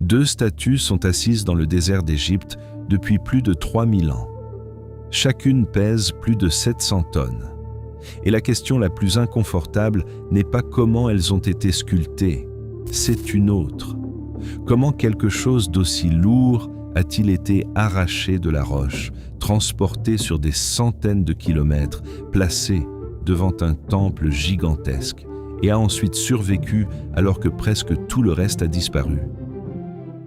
Deux statues sont assises dans le désert d'Égypte depuis plus de 3000 ans. Chacune pèse plus de 700 tonnes. Et la question la plus inconfortable n'est pas comment elles ont été sculptées, c'est une autre. Comment quelque chose d'aussi lourd a-t-il été arraché de la roche, transporté sur des centaines de kilomètres, placé devant un temple gigantesque, et a ensuite survécu alors que presque tout le reste a disparu?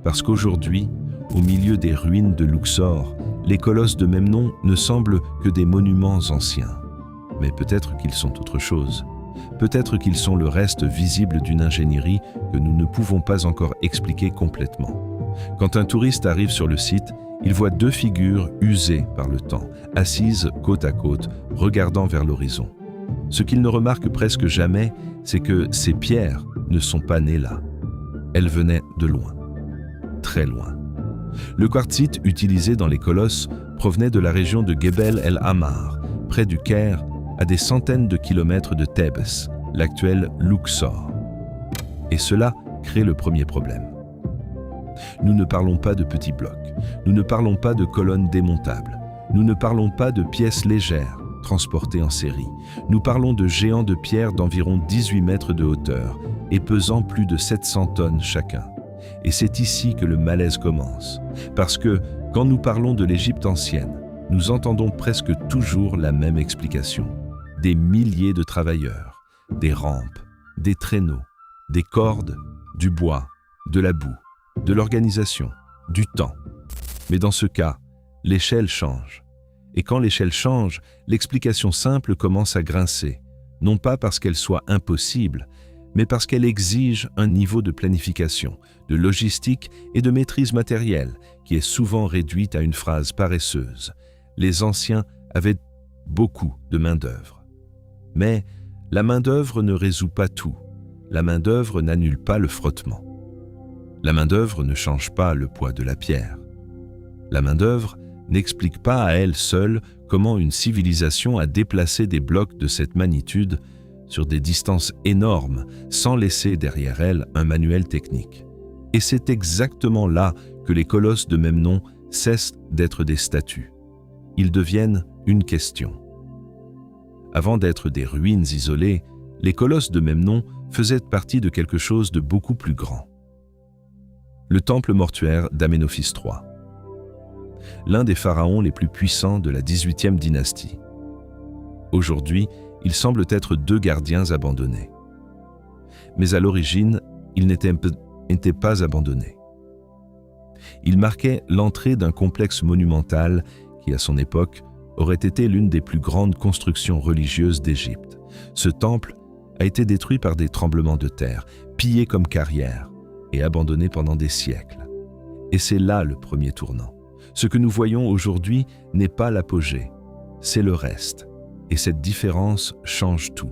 Parce qu'aujourd'hui, au milieu des ruines de Luxor, les colosses de même nom ne semblent que des monuments anciens. Mais peut-être qu'ils sont autre chose. Peut-être qu'ils sont le reste visible d'une ingénierie que nous ne pouvons pas encore expliquer complètement. Quand un touriste arrive sur le site, il voit deux figures usées par le temps, assises côte à côte, regardant vers l'horizon. Ce qu'il ne remarque presque jamais, c'est que ces pierres ne sont pas nées là. Elles venaient de loin, très loin. Le quartzite utilisé dans les colosses provenait de la région de Gebel El Ahmar, près du Caire, à des centaines de kilomètres de Thèbes, l'actuel Luxor. Et cela crée le premier problème. Nous ne parlons pas de petits blocs, nous ne parlons pas de colonnes démontables, nous ne parlons pas de pièces légères transportées en série. Nous parlons de géants de pierre d'environ 18 mètres de hauteur et pesant plus de 700 tonnes chacun. Et c'est ici que le malaise commence, parce que quand nous parlons de l'Égypte ancienne, nous entendons presque toujours la même explication. Des milliers de travailleurs, des rampes, des traîneaux, des cordes, du bois, de la boue, de l'organisation, du temps. Mais dans ce cas, l'échelle change. Et quand l'échelle change, l'explication simple commence à grincer, non pas parce qu'elle soit impossible, mais parce qu'elle exige un niveau de planification, de logistique et de maîtrise matérielle qui est souvent réduite à une phrase paresseuse. Les anciens avaient beaucoup de main-d'œuvre. Mais la main-d'œuvre ne résout pas tout. La main-d'œuvre n'annule pas le frottement. La main-d'œuvre ne change pas le poids de la pierre. La main-d'œuvre n'explique pas à elle seule comment une civilisation a déplacé des blocs de cette magnitude sur des distances énormes sans laisser derrière elle un manuel technique. Et c'est exactement là que les colosses de même nom cessent d'être des statues. Ils deviennent une question. Avant d'être des ruines isolées, les colosses de même nom faisaient partie de quelque chose de beaucoup plus grand. Le temple mortuaire d'Aménophis III, l'un des pharaons les plus puissants de la 18e dynastie. Aujourd'hui, ils semblent être deux gardiens abandonnés. Mais à l'origine, ils n'étaient pas abandonnés. Ils marquaient l'entrée d'un complexe monumental qui, à son époque, aurait été l'une des plus grandes constructions religieuses d'Égypte. Ce temple a été détruit par des tremblements de terre, pillé comme carrière et abandonné pendant des siècles. Et c'est là le premier tournant. Ce que nous voyons aujourd'hui n'est pas l'apogée, c'est le reste. Et cette différence change tout.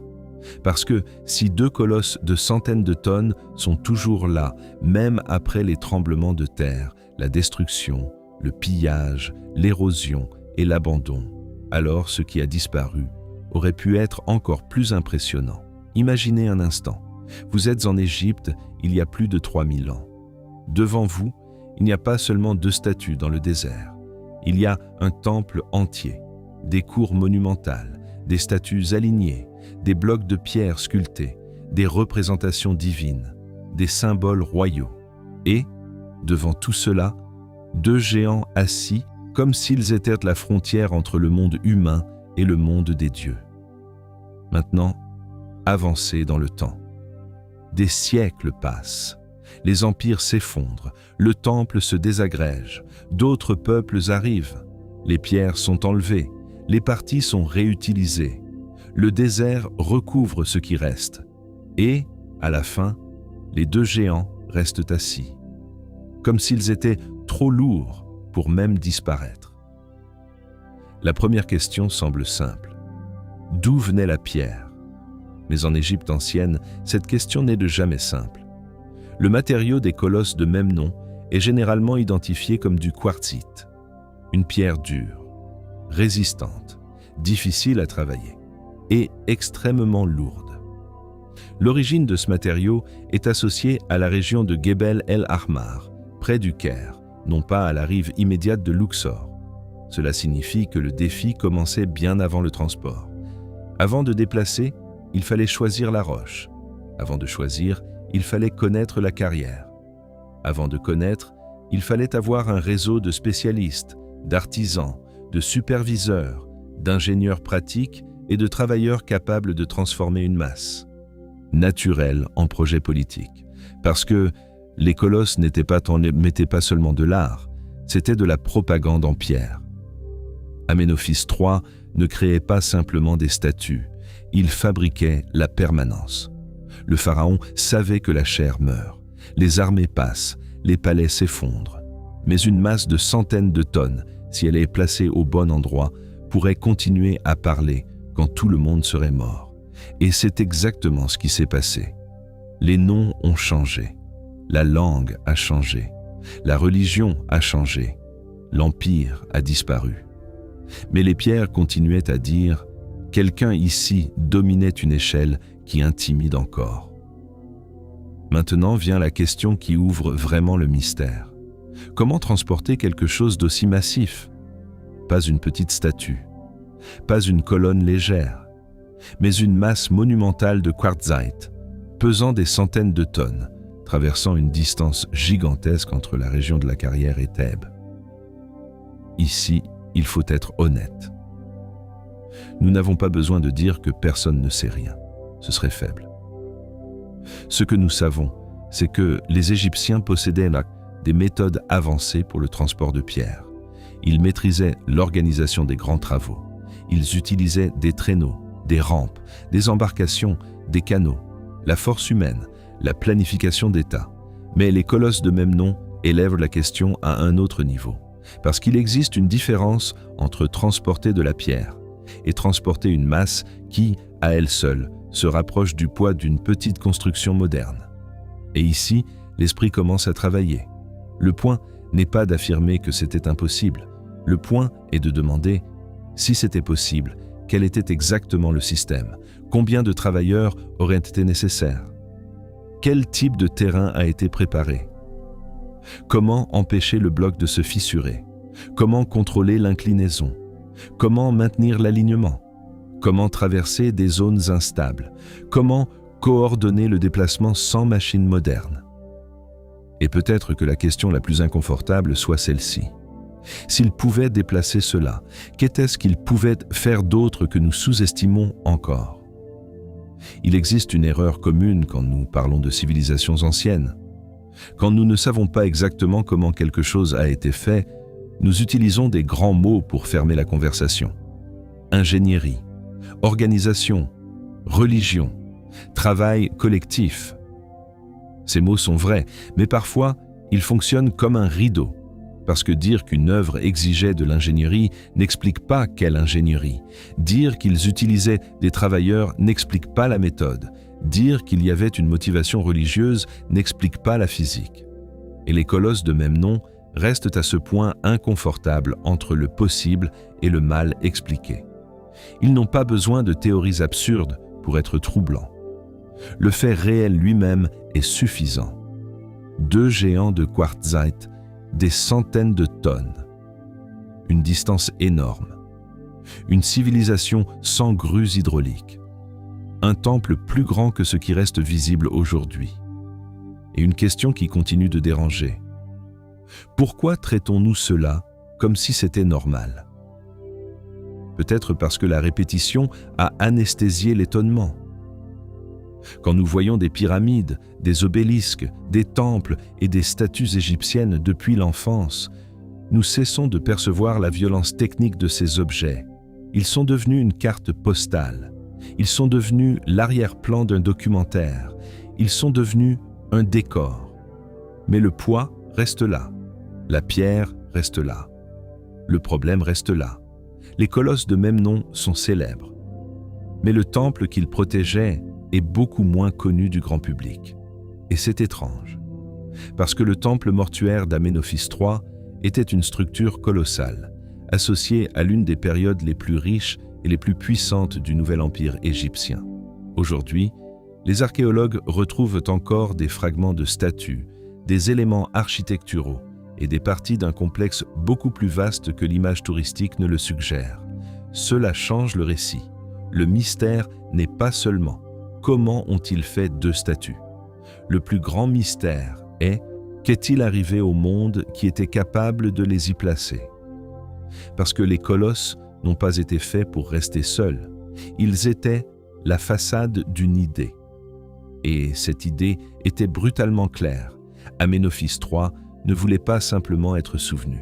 Parce que si deux colosses de centaines de tonnes sont toujours là, même après les tremblements de terre, la destruction, le pillage, l'érosion et l'abandon, alors ce qui a disparu aurait pu être encore plus impressionnant. Imaginez un instant, vous êtes en Égypte il y a plus de 3000 ans. Devant vous, il n'y a pas seulement deux statues dans le désert. Il y a un temple entier, des cours monumentales, des statues alignées, des blocs de pierre sculptés, des représentations divines, des symboles royaux. Et, devant tout cela, deux géants assis comme s'ils étaient la frontière entre le monde humain et le monde des dieux. Maintenant, avancez dans le temps. Des siècles passent. Les empires s'effondrent, le temple se désagrège, d'autres peuples arrivent, les pierres sont enlevées, les parties sont réutilisées, le désert recouvre ce qui reste, et, à la fin, les deux géants restent assis, comme s'ils étaient trop lourds pour même disparaître. La première question semble simple. D'où venait la pierre? Mais en Égypte ancienne, cette question n'est de jamais simple. Le matériau des colosses de même nom est généralement identifié comme du quartzite, une pierre dure, résistante, difficile à travailler et extrêmement lourde. L'origine de ce matériau est associée à la région de Gebel El Ahmar, près du Caire, non pas à la rive immédiate de Luxor. Cela signifie que le défi commençait bien avant le transport. Avant de déplacer, il fallait choisir la roche. Avant de choisir, il fallait connaître la carrière. Avant de connaître, il fallait avoir un réseau de spécialistes, d'artisans, de superviseurs, d'ingénieurs pratiques et de travailleurs capables de transformer une masse. Naturel en projet politique. Parce que les colosses mettaient pas seulement de l'art, c'était de la propagande en pierre. Aménophis III ne créait pas simplement des statues, il fabriquait la permanence. Le pharaon savait que la chair meurt, les armées passent, les palais s'effondrent. Mais une masse de centaines de tonnes, si elle est placée au bon endroit, pourrait continuer à parler quand tout le monde serait mort. Et c'est exactement ce qui s'est passé. Les noms ont changé, la langue a changé, la religion a changé, l'empire a disparu. Mais les pierres continuaient à dire « Quelqu'un ici dominait une échelle qui intimide encore ». Maintenant vient la question qui ouvre vraiment le mystère. Comment transporter quelque chose d'aussi massif? Pas une petite statue, pas une colonne légère, mais une masse monumentale de quartzite, pesant des centaines de tonnes, traversant une distance gigantesque entre la région de la Carrière et Thèbes. Ici, il faut être honnête. Nous n'avons pas besoin de dire que personne ne sait rien. Ce serait faible. Ce que nous savons, c'est que les Égyptiens possédaient des méthodes avancées pour le transport de pierres. Ils maîtrisaient l'organisation des grands travaux. Ils utilisaient des traîneaux, des rampes, des embarcations, des canaux, la force humaine, la planification d'État. Mais les colosses de même nom élèvent la question à un autre niveau. Parce qu'il existe une différence entre transporter de la pierre et transporter une masse qui, à elle seule, se rapproche du poids d'une petite construction moderne. Et ici, l'esprit commence à travailler. Le point n'est pas d'affirmer que c'était impossible. Le point est de demander, si c'était possible, quel était exactement le système? Combien de travailleurs auraient été nécessaires? Quel type de terrain a été préparé? Comment empêcher le bloc de se fissurer? Comment contrôler l'inclinaison? Comment maintenir l'alignement? Comment traverser des zones instables? Comment coordonner le déplacement sans machine moderne? Et peut-être que la question la plus inconfortable soit celle-ci. S'ils pouvaient déplacer cela, qu'était-ce qu'ils pouvaient faire d'autre que nous sous-estimons encore? Il existe une erreur commune quand nous parlons de civilisations anciennes. Quand nous ne savons pas exactement comment quelque chose a été fait, nous utilisons des grands mots pour fermer la conversation. Ingénierie, organisation, religion, travail collectif. Ces mots sont vrais, mais parfois, ils fonctionnent comme un rideau. Parce que dire qu'une œuvre exigeait de l'ingénierie n'explique pas quelle ingénierie. Dire qu'ils utilisaient des travailleurs n'explique pas la méthode. Dire qu'il y avait une motivation religieuse n'explique pas la physique. Et les colosses de même nom restent à ce point inconfortables entre le possible et le mal expliqué. Ils n'ont pas besoin de théories absurdes pour être troublants. Le fait réel lui-même est suffisant. 2 géants de quartzite, des centaines de tonnes. Une distance énorme. Une civilisation sans grues hydrauliques. Un temple plus grand que ce qui reste visible aujourd'hui. Et une question qui continue de déranger. Pourquoi traitons-nous cela comme si c'était normal? Peut-être parce que la répétition a anesthésié l'étonnement. Quand nous voyons des pyramides, des obélisques, des temples et des statues égyptiennes depuis l'enfance, nous cessons de percevoir la violence technique de ces objets. Ils sont devenus une carte postale. Ils sont devenus l'arrière-plan d'un documentaire. Ils sont devenus un décor. Mais le poids reste là. La pierre reste là. Le problème reste là. Les colosses de même nom sont célèbres. Mais le temple qu'ils protégeaient est beaucoup moins connu du grand public. Et c'est étrange, parce que le temple mortuaire d'Aménophis III était une structure colossale, associée à l'une des périodes les plus riches et les plus puissantes du nouvel empire égyptien. Aujourd'hui, les archéologues retrouvent encore des fragments de statues, des éléments architecturaux et des parties d'un complexe beaucoup plus vaste que l'image touristique ne le suggère. Cela change le récit. Le mystère n'est pas seulement comment ont-ils fait 2 statues. Le plus grand mystère est qu'est-il arrivé au monde qui était capable de les y placer. Parce que les colosses n'ont pas été faits pour rester seuls. Ils étaient la façade d'une idée. Et cette idée était brutalement claire. Aménophis III ne voulait pas simplement être souvenu.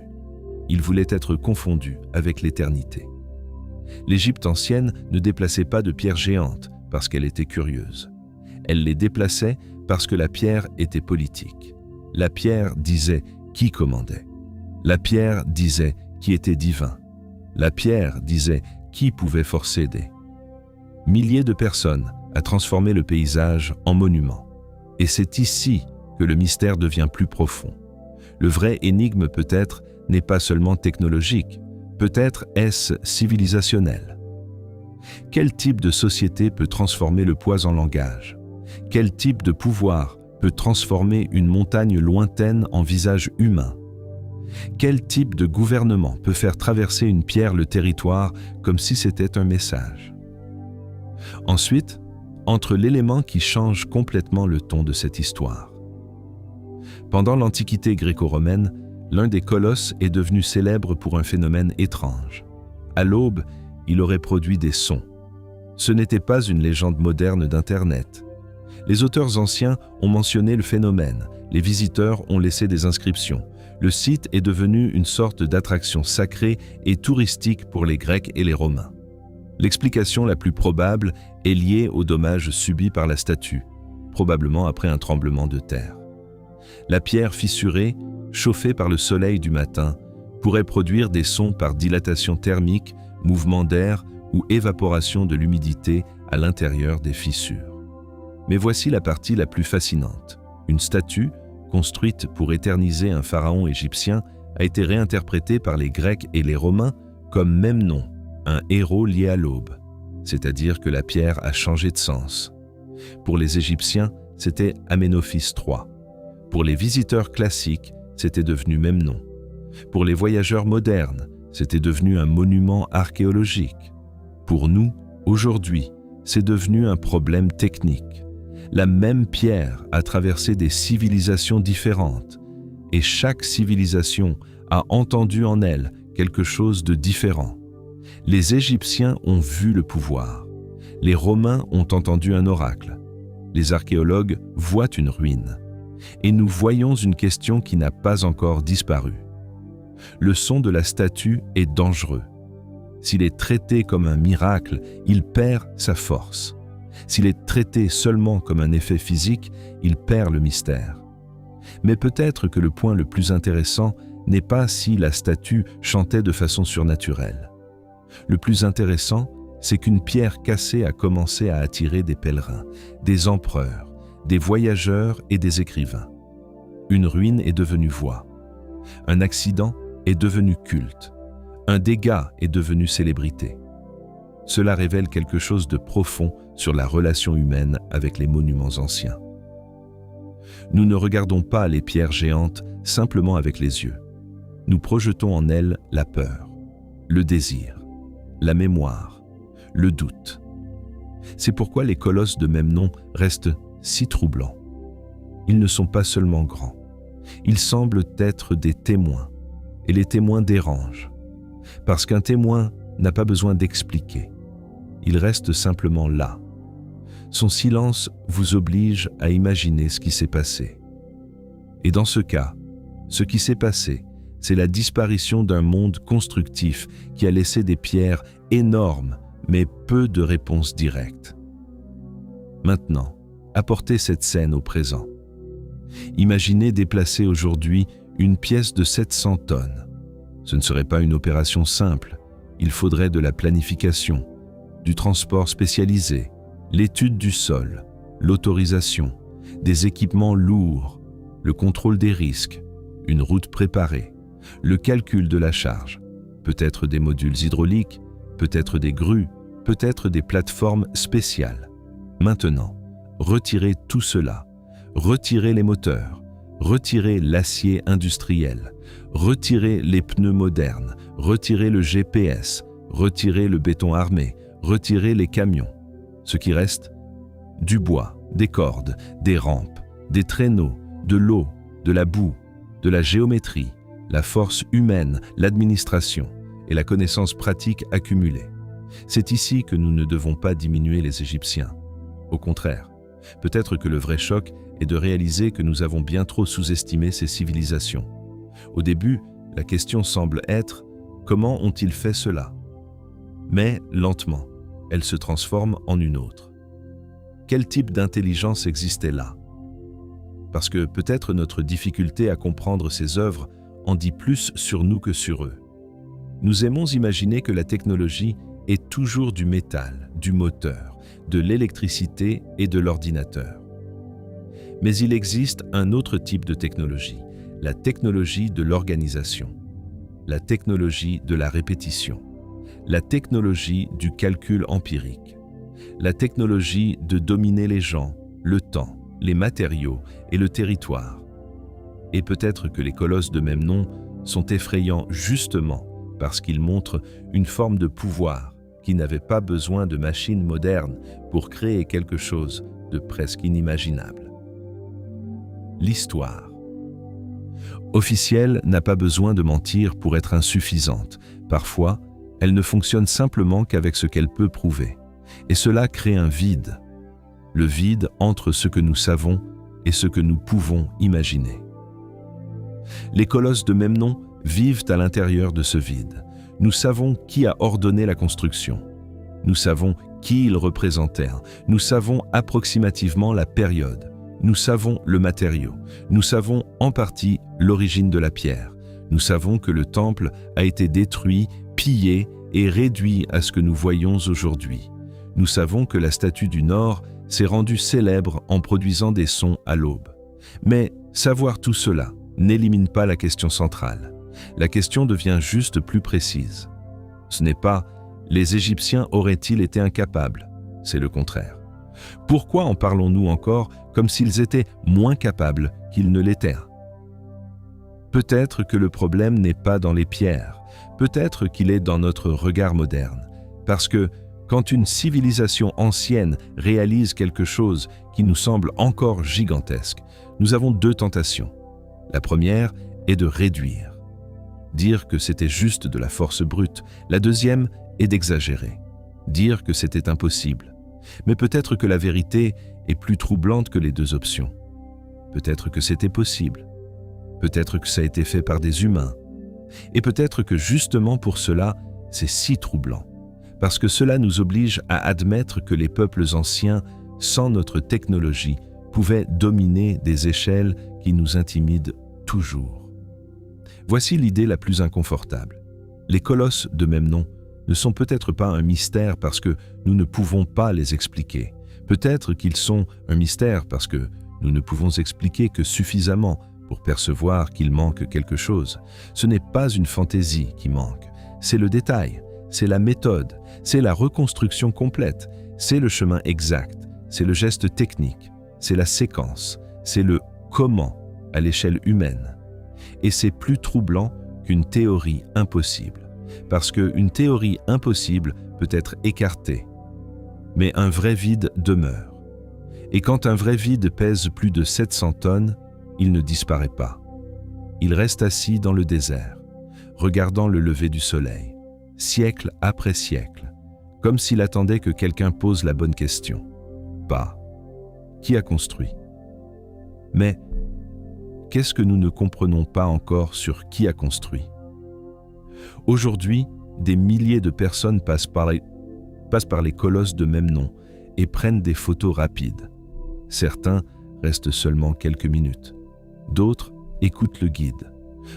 Il voulait être confondu avec l'éternité. L'Égypte ancienne ne déplaçait pas de pierres géantes parce qu'elle était curieuse. Elle les déplaçait parce que la pierre était politique. La pierre disait qui commandait. La pierre disait qui était divin. La pierre disait qui pouvait forcéder. Milliers de personnes a transformé le paysage en monument. Et c'est ici que le mystère devient plus profond. Le vrai énigme peut-être n'est pas seulement technologique, peut-être est-ce civilisationnel. Quel type de société peut transformer le poids en langage? Quel type de pouvoir peut transformer une montagne lointaine en visage humain? Quel type de gouvernement peut faire traverser une pierre le territoire comme si c'était un message? Ensuite, entre l'élément qui change complètement le ton de cette histoire. Pendant l'Antiquité gréco-romaine, l'un des colosses est devenu célèbre pour un phénomène étrange. À l'aube, il aurait produit des sons. Ce n'était pas une légende moderne d'Internet. Les auteurs anciens ont mentionné le phénomène, les visiteurs ont laissé des inscriptions. Le site est devenu une sorte d'attraction sacrée et touristique pour les Grecs et les Romains. L'explication la plus probable est liée aux dommages subis par la statue, probablement après un tremblement de terre. La pierre fissurée, chauffée par le soleil du matin, pourrait produire des sons par dilatation thermique, mouvement d'air ou évaporation de l'humidité à l'intérieur des fissures. Mais voici la partie la plus fascinante. Une statue, construite pour éterniser un pharaon égyptien, a été réinterprétée par les Grecs et les Romains comme Memnon, un héros lié à l'aube, c'est-à-dire que la pierre a changé de sens. Pour les Égyptiens, c'était Aménophis III. Pour les visiteurs classiques, c'était devenu Memnon. Pour les voyageurs modernes, c'était devenu un monument archéologique. Pour nous, aujourd'hui, c'est devenu un problème technique. La même pierre a traversé des civilisations différentes, et chaque civilisation a entendu en elle quelque chose de différent. Les Égyptiens ont vu le pouvoir. Les Romains ont entendu un oracle. Les archéologues voient une ruine. Et nous voyons une question qui n'a pas encore disparu. Le son de la statue est dangereux. S'il est traité comme un miracle, il perd sa force. S'il est traité seulement comme un effet physique, il perd le mystère. Mais peut-être que le point le plus intéressant n'est pas si la statue chantait de façon surnaturelle. Le plus intéressant, c'est qu'une pierre cassée a commencé à attirer des pèlerins, des empereurs, des voyageurs et des écrivains. Une ruine est devenue voix. Un accident est devenu culte. Un dégât est devenu célébrité. Cela révèle quelque chose de profond sur la relation humaine avec les monuments anciens. Nous ne regardons pas les pierres géantes simplement avec les yeux. Nous projetons en elles la peur, le désir, la mémoire, le doute. C'est pourquoi les colosses de même nom restent si troublants. Ils ne sont pas seulement grands. Ils semblent être des témoins, et les témoins dérangent. Parce qu'un témoin n'a pas besoin d'expliquer. Il reste simplement là. Son silence vous oblige à imaginer ce qui s'est passé. Et dans ce cas, ce qui s'est passé, c'est la disparition d'un monde constructif qui a laissé des pierres énormes, mais peu de réponses directes. Maintenant, apportez cette scène au présent. Imaginez déplacer aujourd'hui une pièce de 700 tonnes. Ce ne serait pas une opération simple. Il faudrait de la planification, du transport spécialisé, l'étude du sol, l'autorisation, des équipements lourds, le contrôle des risques, une route préparée, le calcul de la charge, peut-être des modules hydrauliques, peut-être des grues, peut-être des plateformes spéciales. Maintenant, retirez tout cela, retirez les moteurs, Retirer l'acier industriel, retirer les pneus modernes, retirer le GPS, retirer le béton armé, retirer les camions. Ce qui reste, du bois, des cordes, des rampes, des traîneaux, de l'eau, de la boue, de la géométrie, la force humaine, l'administration et la connaissance pratique accumulée. C'est ici que nous ne devons pas diminuer les Égyptiens. Au contraire, peut-être que le vrai choc est de réaliser que nous avons bien trop sous-estimé ces civilisations. Au début, la question semble être « Comment ont-ils fait cela ?» Mais, lentement, elle se transforme en une autre. Quel type d'intelligence existait là? Parce que peut-être notre difficulté à comprendre ces œuvres en dit plus sur nous que sur eux. Nous aimons imaginer que la technologie est toujours du métal, du moteur, de l'électricité et de l'ordinateur. Mais il existe un autre type de technologie, la technologie de l'organisation, la technologie de la répétition, la technologie du calcul empirique, la technologie de dominer les gens, le temps, les matériaux et le territoire. Et peut-être que les colosses de même nom sont effrayants justement parce qu'ils montrent une forme de pouvoir qui n'avait pas besoin de machines modernes pour créer quelque chose de presque inimaginable. L'histoire officielle n'a pas besoin de mentir pour être insuffisante. Parfois, elle ne fonctionne simplement qu'avec ce qu'elle peut prouver. Et cela crée un vide. Le vide entre ce que nous savons et ce que nous pouvons imaginer. Les colosses de même nom vivent à l'intérieur de ce vide. Nous savons qui a ordonné la construction. Nous savons qui ils représentèrent. Nous savons approximativement la période. Nous savons le matériau. Nous savons en partie l'origine de la pierre. Nous savons que le temple a été détruit, pillé et réduit à ce que nous voyons aujourd'hui. Nous savons que la statue du Nord s'est rendue célèbre en produisant des sons à l'aube. Mais savoir tout cela n'élimine pas la question centrale. La question devient juste plus précise. Ce n'est pas « les Égyptiens auraient-ils été incapables ?» C'est le contraire. Pourquoi en parlons-nous encore comme s'ils étaient moins capables qu'ils ne l'étaient? Peut-être que le problème n'est pas dans les pierres, peut-être qu'il est dans notre regard moderne, parce que quand une civilisation ancienne réalise quelque chose qui nous semble encore gigantesque, nous avons deux tentations. La première est de réduire, dire que c'était juste de la force brute. La deuxième est d'exagérer, dire que c'était impossible. Mais peut-être que la vérité est plus troublante que les deux options. Peut-être que c'était possible. Peut-être que ça a été fait par des humains. Et peut-être que justement pour cela, c'est si troublant. Parce que cela nous oblige à admettre que les peuples anciens, sans notre technologie, pouvaient dominer des échelles qui nous intimident toujours. Voici l'idée la plus inconfortable. Les colosses de même nom ne sont peut-être pas un mystère parce que nous ne pouvons pas les expliquer. Peut-être qu'ils sont un mystère parce que nous ne pouvons expliquer que suffisamment pour percevoir qu'il manque quelque chose. Ce n'est pas une fantaisie qui manque, c'est le détail, c'est la méthode, c'est la reconstruction complète, c'est le chemin exact, c'est le geste technique, c'est la séquence, c'est le comment à l'échelle humaine. Et c'est plus troublant qu'une théorie impossible. Parce qu'une théorie impossible peut être écartée, mais un vrai vide demeure. Et quand un vrai vide pèse plus de 700 tonnes, il ne disparaît pas. Il reste assis dans le désert, regardant le lever du soleil, siècle après siècle, comme s'il attendait que quelqu'un pose la bonne question. Pas « Qui a construit ?» Mais qu'est-ce que nous ne comprenons pas encore sur qui a construit? Aujourd'hui, des milliers de personnes passent par les colosses de même nom et prennent des photos rapides. Certains restent seulement quelques minutes. D'autres écoutent le guide.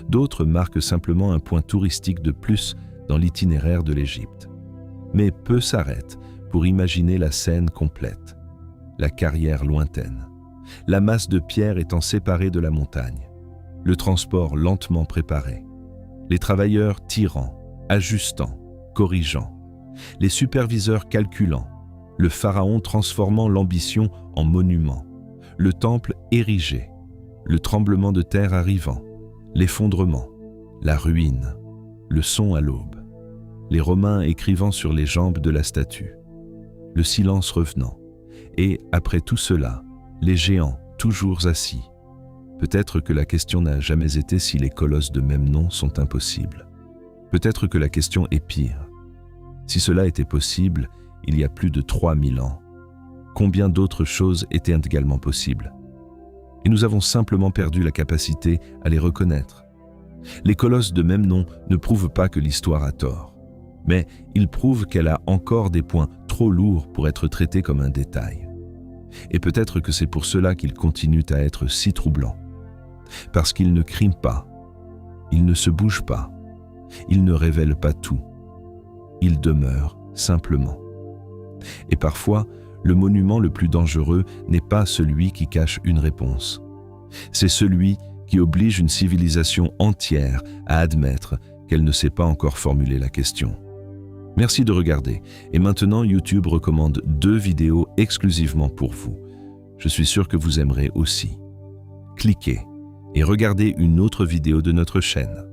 D'autres marquent simplement un point touristique de plus dans l'itinéraire de l'Égypte. Mais peu s'arrêtent pour imaginer la scène complète, la carrière lointaine, la masse de pierres étant séparée de la montagne, le transport lentement préparé, les travailleurs tirant, ajustant, corrigeant, les superviseurs calculant, le pharaon transformant l'ambition en monument, le temple érigé, le tremblement de terre arrivant, l'effondrement, la ruine, le son à l'aube, les Romains écrivant sur les jambes de la statue, le silence revenant, et, après tout cela, les géants toujours assis. Peut-être que la question n'a jamais été si les colosses de même nom sont impossibles. Peut-être que la question est pire. Si cela était possible, il y a plus de 3000 ans, combien d'autres choses étaient également possibles? Et nous avons simplement perdu la capacité à les reconnaître. Les colosses de même nom ne prouvent pas que l'histoire a tort, mais ils prouvent qu'elle a encore des points trop lourds pour être traités comme un détail. Et peut-être que c'est pour cela qu'ils continuent à être si troublants. Parce qu'ils ne crient pas, ils ne se bougent pas, ils ne révèlent pas tout. Ils demeurent simplement. Et parfois, le monument le plus dangereux n'est pas celui qui cache une réponse. C'est celui qui oblige une civilisation entière à admettre qu'elle ne sait pas encore formuler la question. Merci de regarder. Et maintenant, YouTube recommande 2 vidéos exclusivement pour vous. Je suis sûr que vous aimerez aussi. Cliquez et regardez une autre vidéo de notre chaîne.